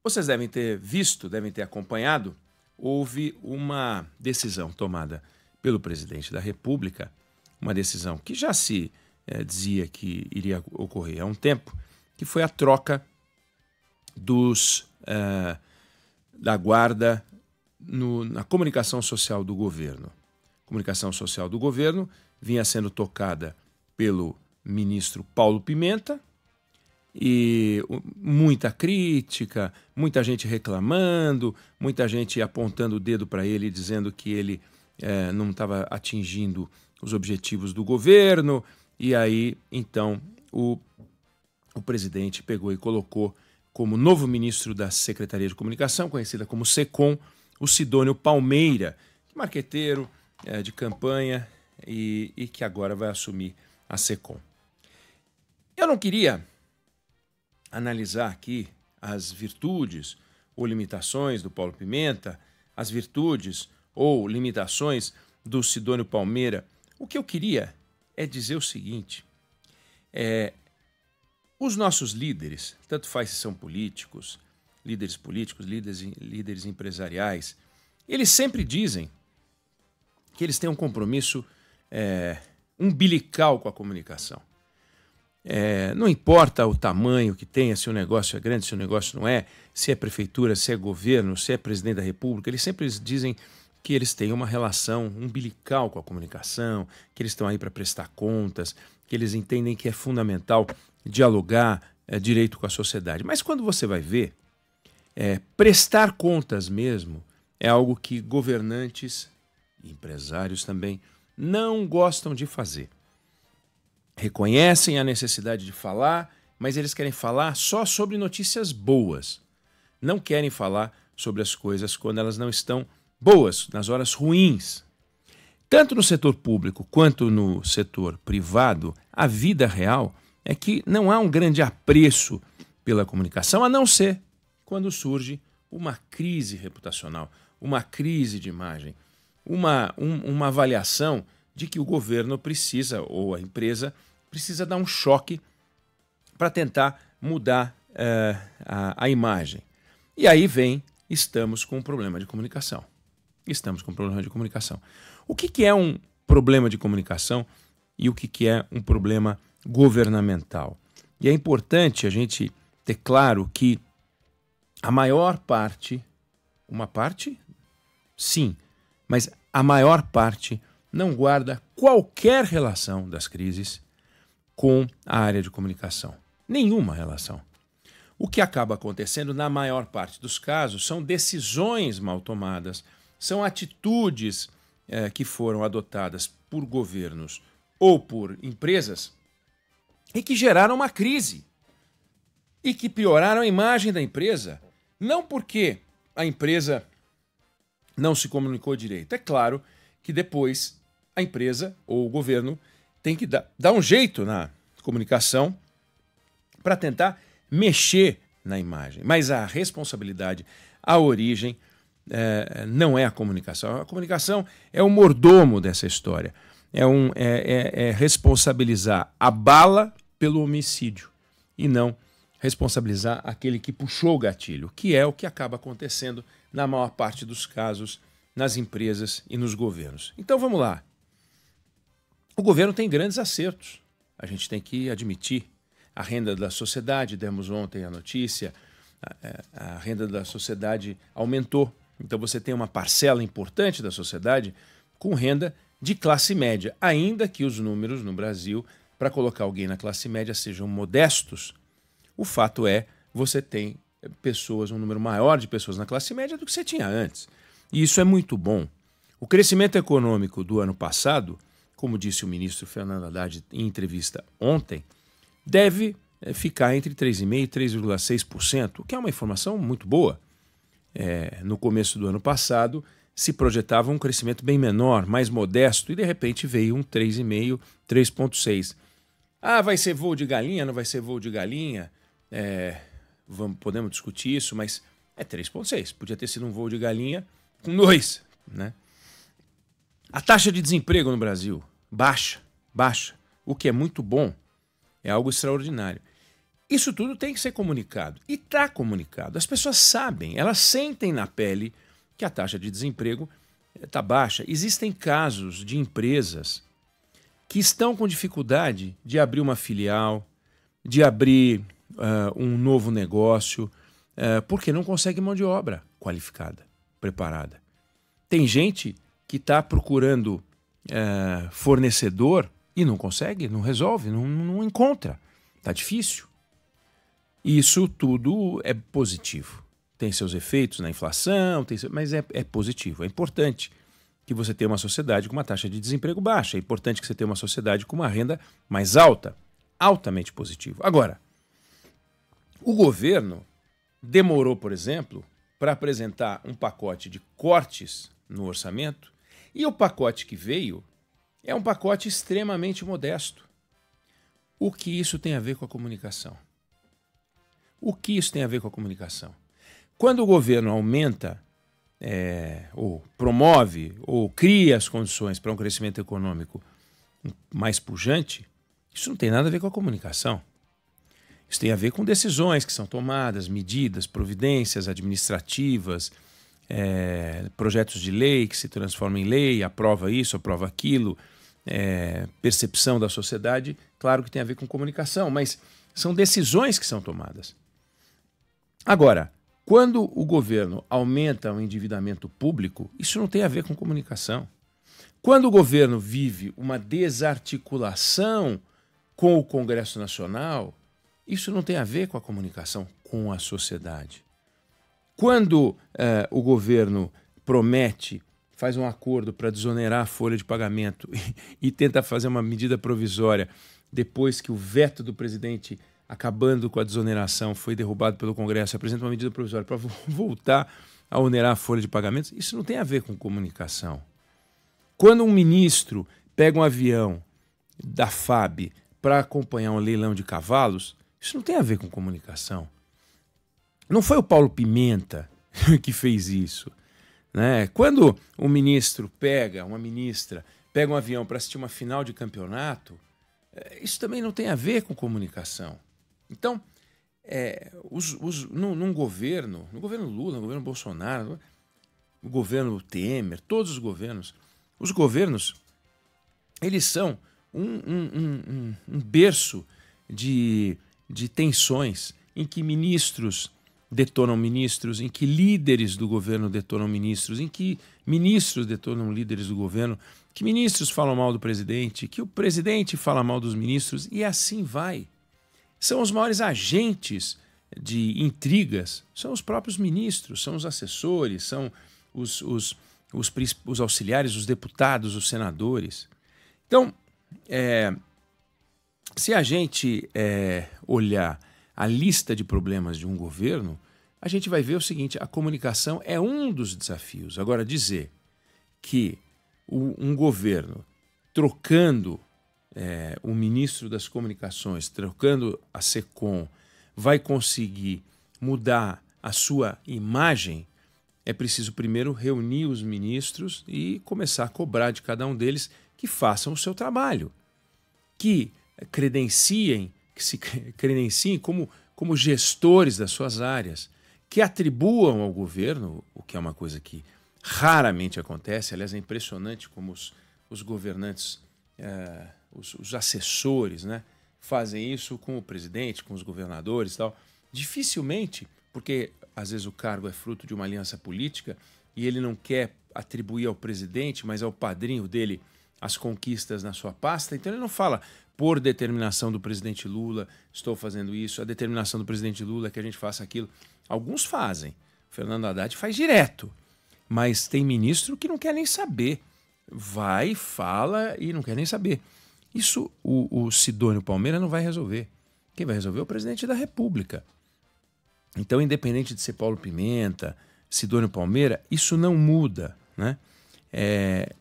Vocês devem ter visto, devem ter acompanhado, houve uma decisão tomada pelo presidente da República, uma decisão que já se dizia que iria ocorrer há um tempo, que foi a troca da guarda na comunicação social do governo. A comunicação social do governo vinha sendo tocada pelo ministro Paulo Pimenta, e muita crítica, muita gente reclamando, muita gente apontando o dedo para ele, dizendo que ele não estava atingindo os objetivos do governo. E aí, então, o presidente pegou e colocou como novo ministro da Secretaria de Comunicação, conhecida como SECOM, o Sidônio Palmeira, marqueteiro de campanha e que agora vai assumir a SECOM. Eu não queria analisar aqui as virtudes ou limitações do Paulo Pimenta, as virtudes ou limitações do Sidônio Palmeira. O que eu queria é dizer o seguinte: os nossos líderes, tanto faz se são políticos, líderes empresariais, eles sempre dizem que eles têm um compromisso umbilical com a comunicação. Não importa o tamanho que tenha, se o negócio é grande, se o negócio não é, se é prefeitura, se é governo, se é presidente da República, eles sempre dizem que eles têm uma relação umbilical com a comunicação, que eles estão aí para prestar contas, que eles entendem que é fundamental dialogar direito com a sociedade. Mas quando você vai ver, prestar contas mesmo é algo que governantes e empresários também não gostam de fazer. Reconhecem a necessidade de falar, mas eles querem falar só sobre notícias boas. Não querem falar sobre as coisas quando elas não estão boas, nas horas ruins. Tanto no setor público quanto no setor privado, a vida real é que não há um grande apreço pela comunicação, a não ser quando surge uma crise reputacional, uma crise de imagem, uma avaliação de que o governo precisa, ou a empresa precisa dar um choque para tentar mudar a imagem. E aí estamos com um problema de comunicação. O que é um problema de comunicação e o que é um problema governamental? E é importante a gente ter claro que a maior parte, uma parte, sim, mas a maior parte não guarda qualquer relação das crises com a área de comunicação. Nenhuma relação. O que acaba acontecendo, na maior parte dos casos, são decisões mal tomadas, são atitudes que foram adotadas por governos ou por empresas e que geraram uma crise e que pioraram a imagem da empresa. Não porque a empresa não se comunicou direito. É claro que depois a empresa ou o governo tem que dar um jeito na comunicação para tentar mexer na imagem. Mas a responsabilidade, a origem, não é a comunicação. A comunicação é o mordomo dessa história. É responsabilizar a bala pelo homicídio e não responsabilizar aquele que puxou o gatilho, que é o que acaba acontecendo na maior parte dos casos nas empresas e nos governos. Então vamos lá. O governo tem grandes acertos, a gente tem que admitir. A renda da sociedade, demos ontem a notícia, a renda da sociedade aumentou. Então você tem uma parcela importante da sociedade com renda de classe média, ainda que os números no Brasil, para colocar alguém na classe média, sejam modestos. O fato é, você tem um número maior de pessoas na classe média do que você tinha antes. E isso é muito bom. O crescimento econômico do ano passado, como disse o ministro Fernando Haddad em entrevista ontem, deve ficar entre 3,5% e 3,6%, o que é uma informação muito boa. No começo do ano passado, se projetava um crescimento bem menor, mais modesto, e de repente veio um 3,5%, 3,6%. Ah, vai ser voo de galinha? Não vai ser voo de galinha? Podemos discutir isso, mas é 3,6%. Podia ter sido um voo de galinha com 2%. Né? A taxa de desemprego no Brasil, baixa, o que é muito bom, é algo extraordinário. Isso tudo tem que ser comunicado. E está comunicado. As pessoas sabem, elas sentem na pele que a taxa de desemprego está baixa. Existem casos de empresas que estão com dificuldade de abrir uma filial, de abrir um novo negócio, porque não consegue mão de obra qualificada, preparada. Tem gente que está procurando fornecedor e não consegue, não resolve, não encontra. Está difícil. Isso tudo é positivo. Tem seus efeitos na inflação, mas é positivo. É importante que você tenha uma sociedade com uma taxa de desemprego baixa. É importante que você tenha uma sociedade com uma renda mais alta. Altamente positivo. Agora, o governo demorou, por exemplo, para apresentar um pacote de cortes no orçamento, e o pacote que veio é um pacote extremamente modesto. O que isso tem a ver com a comunicação? O que isso tem a ver com a comunicação? Quando o governo aumenta, ou promove, ou cria as condições para um crescimento econômico mais pujante, isso não tem nada a ver com a comunicação. Isso tem a ver com decisões que são tomadas, medidas, providências administrativas, projetos de lei que se transformam em lei, aprova isso, aprova aquilo, percepção da sociedade. Claro que tem a ver com comunicação, mas são decisões que são tomadas. Agora, quando o governo aumenta o endividamento público, isso não tem a ver com comunicação. Quando o governo vive uma desarticulação com o Congresso Nacional, isso não tem a ver com a comunicação com a sociedade. Quando o governo promete, faz um acordo para desonerar a folha de pagamento e tenta fazer uma medida provisória depois que o veto do presidente acabando com a desoneração foi derrubado pelo Congresso, apresenta uma medida provisória para voltar a onerar a folha de pagamentos, isso não tem a ver com comunicação. Quando um ministro pega um avião da FAB para acompanhar um leilão de cavalos, isso não tem a ver com comunicação. Não foi o Paulo Pimenta que fez isso, né? Quando um ministro uma ministra pega um avião para assistir uma final de campeonato, isso também não tem a ver com comunicação. Então, no governo Lula, no governo Bolsonaro, no governo Temer, todos os governos, eles são um berço de tensões em que ministros detonam ministros, em que líderes do governo detonam ministros, em que ministros detonam líderes do governo, que ministros falam mal do presidente, que o presidente fala mal dos ministros, e assim vai. São os maiores agentes de intrigas, são os próprios ministros, são os assessores, são os auxiliares, os deputados, os senadores. Então, se a gente olhar a lista de problemas de um governo, a gente vai ver o seguinte: a comunicação é um dos desafios. Agora, dizer que um governo trocando o ministro das comunicações, trocando a SECOM, vai conseguir mudar a sua imagem, é preciso primeiro reunir os ministros e começar a cobrar de cada um deles que façam o seu trabalho, que se credenciem como gestores das suas áreas, que atribuam ao governo, o que é uma coisa que raramente acontece. Aliás, é impressionante como os governantes, os assessores, né, fazem isso com o presidente, com os governadores e tal. Dificilmente, porque às vezes o cargo é fruto de uma aliança política e ele não quer atribuir ao presidente, mas ao padrinho dele, as conquistas na sua pasta. Então ele não fala: por determinação do presidente Lula, estou fazendo isso, a determinação do presidente Lula é que a gente faça aquilo. Alguns fazem. O Fernando Haddad faz direto. Mas tem ministro que não quer nem saber. Vai, fala e não quer nem saber. Isso o Sidônio Palmeira não vai resolver. Quem vai resolver é o presidente da República. Então, independente de ser Paulo Pimenta, Sidônio Palmeira, isso não muda, né?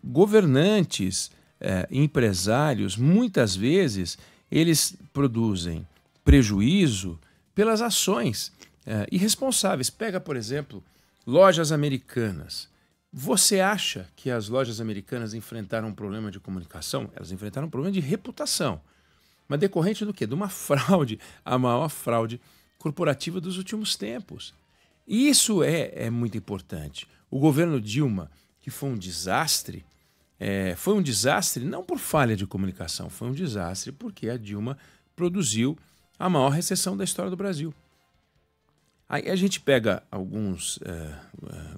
Governantes, empresários, muitas vezes, eles produzem prejuízo pelas ações irresponsáveis. Pega, por exemplo, lojas americanas. Você acha que as lojas americanas enfrentaram um problema de comunicação? Elas enfrentaram um problema de reputação. Mas decorrente do quê? De uma fraude, a maior fraude corporativa dos últimos tempos. E isso é muito importante. O governo Dilma, que foi um desastre não por falha de comunicação, foi um desastre porque a Dilma produziu a maior recessão da história do Brasil. Aí a gente pega alguns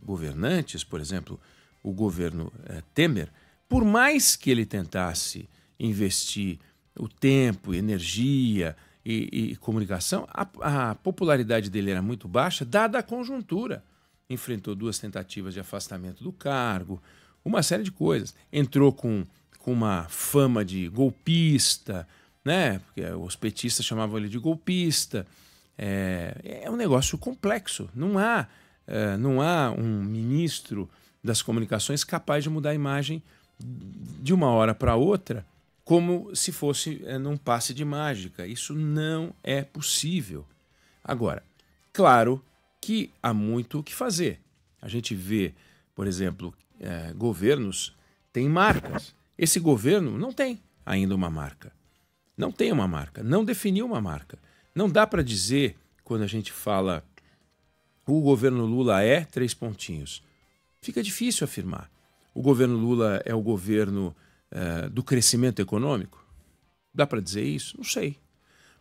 governantes, por exemplo, o governo Temer, por mais que ele tentasse investir o tempo, energia e comunicação, a popularidade dele era muito baixa, dada a conjuntura. Enfrentou 2 tentativas de afastamento do cargo, uma série de coisas. Entrou com uma fama de golpista, né? Porque os petistas chamavam ele de golpista. É um negócio complexo. Não há um ministro das comunicações capaz de mudar a imagem de uma hora para outra como se fosse num passe de mágica. Isso não é possível. Agora, claro que há muito o que fazer. A gente vê, por exemplo, governos têm marcas. Esse governo não tem ainda uma marca. Não tem uma marca, não definiu uma marca. Não dá para dizer, quando a gente fala o governo Lula é 3 pontinhos. Fica difícil afirmar. O governo Lula é o governo do crescimento econômico? Dá para dizer isso? Não sei.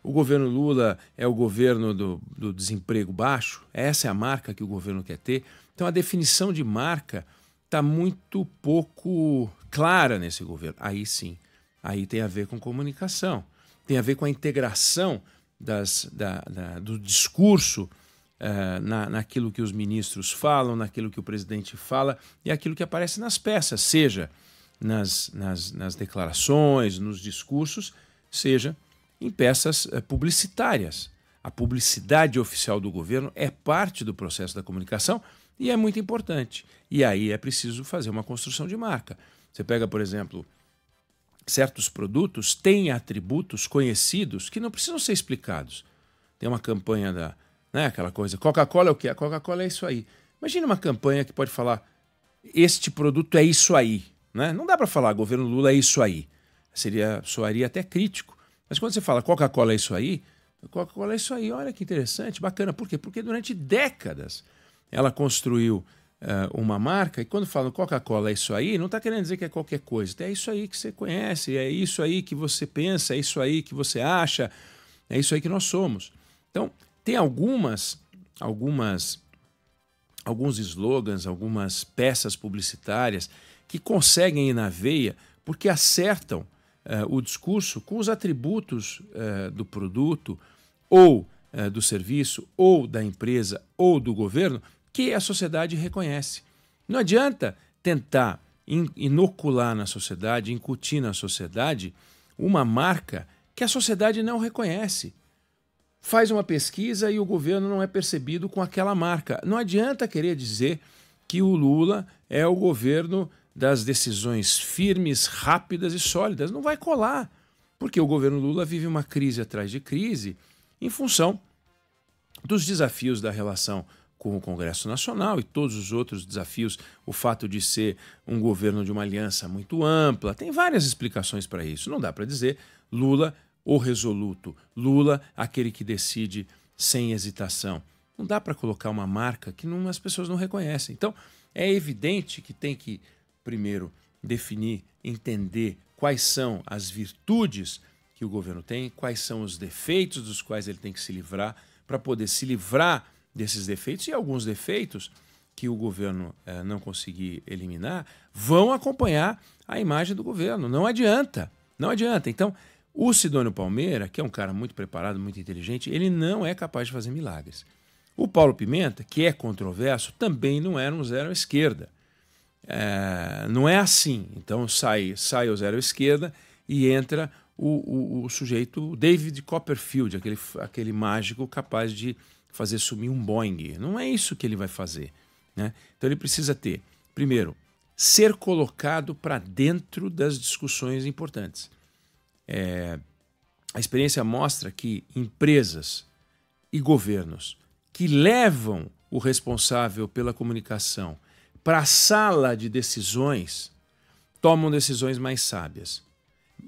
O governo Lula é o governo do desemprego baixo? Essa é a marca que o governo quer ter? Então a definição de marca está muito pouco clara nesse governo. Aí sim, aí tem a ver com comunicação, tem a ver com a integração do discurso naquilo que os ministros falam, naquilo que o presidente fala e aquilo que aparece nas peças, seja nas declarações, nos discursos, seja em peças publicitárias. A publicidade oficial do governo é parte do processo da comunicação e é muito importante. E aí é preciso fazer uma construção de marca. Você pega, por exemplo, certos produtos têm atributos conhecidos que não precisam ser explicados. Tem uma campanha aquela coisa, Coca-Cola é o quê? A Coca-Cola é isso aí. Imagina uma campanha que pode falar, este produto é isso aí. Né? Não dá para falar, governo Lula é isso aí. Soaria até crítico. Mas quando você fala Coca-Cola é isso aí, Coca-Cola é isso aí, olha que interessante, bacana. Por quê? Porque durante décadas ela construiu uma marca e quando fala Coca-Cola é isso aí, não está querendo dizer que é qualquer coisa. É isso aí que você conhece, é isso aí que você pensa, é isso aí que você acha, é isso aí que nós somos. Então, tem alguns slogans, algumas peças publicitárias que conseguem ir na veia porque acertam o discurso com os atributos do produto ou do serviço ou da empresa ou do governo que a sociedade reconhece. Não adianta tentar inocular na sociedade, incutir na sociedade uma marca que a sociedade não reconhece. Faz uma pesquisa e o governo não é percebido com aquela marca. Não adianta querer dizer que o Lula é o governo das decisões firmes, rápidas e sólidas. Não vai colar, porque o governo Lula vive uma crise atrás de crise em função dos desafios da relação com o Congresso Nacional e todos os outros desafios, o fato de ser um governo de uma aliança muito ampla. Tem várias explicações para isso. Não dá para dizer Lula o resoluto, Lula aquele que decide sem hesitação. Não dá para colocar uma marca que as pessoas não reconhecem. Então, é evidente que tem que, primeiro, definir, entender quais são as virtudes que o governo tem, quais são os defeitos dos quais ele tem que se livrar, para poder se livrar desses defeitos e alguns defeitos que o governo não conseguir eliminar vão acompanhar a imagem do governo. Não adianta, não adianta. Então, o Sidônio Palmeira, que é um cara muito preparado, muito inteligente, ele não é capaz de fazer milagres. O Paulo Pimenta, que é controverso, também não era um zero à esquerda. Não é assim. Então sai o zero à esquerda e entra o sujeito David Copperfield, aquele mágico capaz de fazer sumir um Boeing. Não é isso que ele vai fazer. Né? Então ele precisa ter, primeiro, ser colocado para dentro das discussões importantes. A experiência mostra que empresas e governos que levam o responsável pela comunicação para a sala de decisões tomam decisões mais sábias.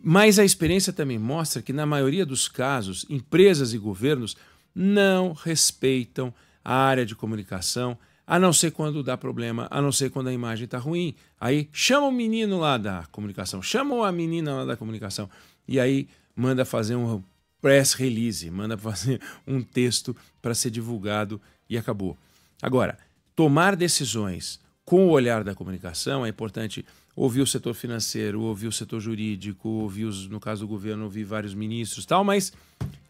Mas a experiência também mostra que, na maioria dos casos, empresas e governos não respeitam a área de comunicação, a não ser quando dá problema, a não ser quando a imagem está ruim. Aí chama o menino lá da comunicação, chama a menina lá da comunicação, e aí manda fazer um press release, manda fazer um texto para ser divulgado e acabou. Agora, tomar decisões com o olhar da comunicação é importante. Ouvir o setor financeiro, ouvir o setor jurídico, ouvir, no caso do governo, ouvir vários ministros e tal, mas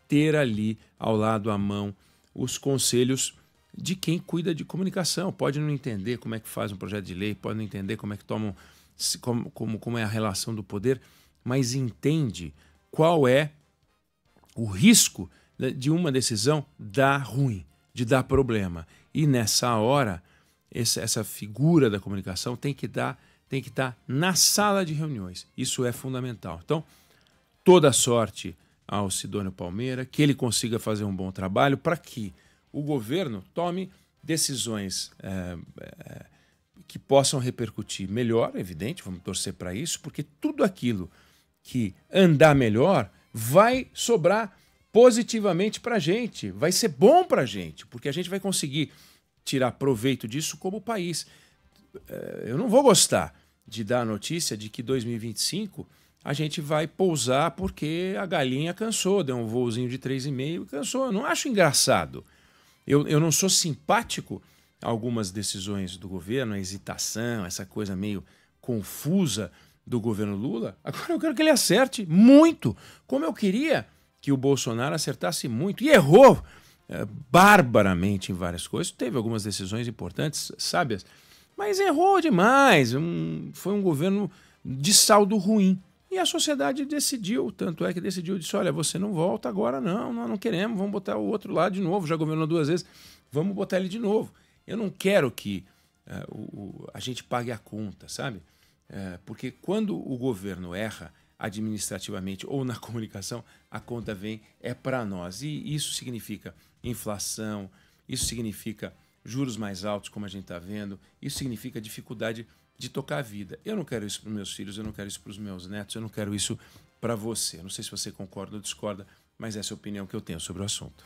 ter ali ao lado, à mão, os conselhos de quem cuida de comunicação. Pode não entender como é que faz um projeto de lei, pode não entender como é que tomam, como é a relação do poder, mas entende qual é o risco de uma decisão dar ruim, de dar problema. E nessa hora, essa figura da comunicação tem que estar na sala de reuniões. Isso é fundamental. Então, toda sorte ao Sidônio Palmeira, que ele consiga fazer um bom trabalho para que o governo tome decisões que possam repercutir melhor, evidente, vamos torcer para isso, porque tudo aquilo que andar melhor vai sobrar positivamente para a gente, vai ser bom para a gente, porque a gente vai conseguir tirar proveito disso como país. Eu não vou gostar de dar a notícia de que 2025 a gente vai pousar porque a galinha cansou, deu um voozinho de 3,5 e cansou. Eu não acho engraçado. Eu não sou simpático a algumas decisões do governo, a hesitação, essa coisa meio confusa do governo Lula. Agora eu quero que ele acerte muito, como eu queria que o Bolsonaro acertasse muito. E errou barbaramente em várias coisas. Teve algumas decisões importantes, sábias, mas errou demais. Foi um governo de saldo ruim. E a sociedade decidiu, tanto é que decidiu, disse, olha, você não volta agora não, nós não queremos, vamos botar o outro lá de novo, já governou 2 vezes, vamos botar ele de novo. Eu não quero que a gente pague a conta, sabe? Porque quando o governo erra administrativamente ou na comunicação, a conta vem, é para nós. E isso significa inflação, isso significa juros mais altos, como a gente está vendo, isso significa dificuldade de tocar a vida. Eu não quero isso para os meus filhos, eu não quero isso para os meus netos, eu não quero isso para você. Não sei se você concorda ou discorda, mas essa é a opinião que eu tenho sobre o assunto.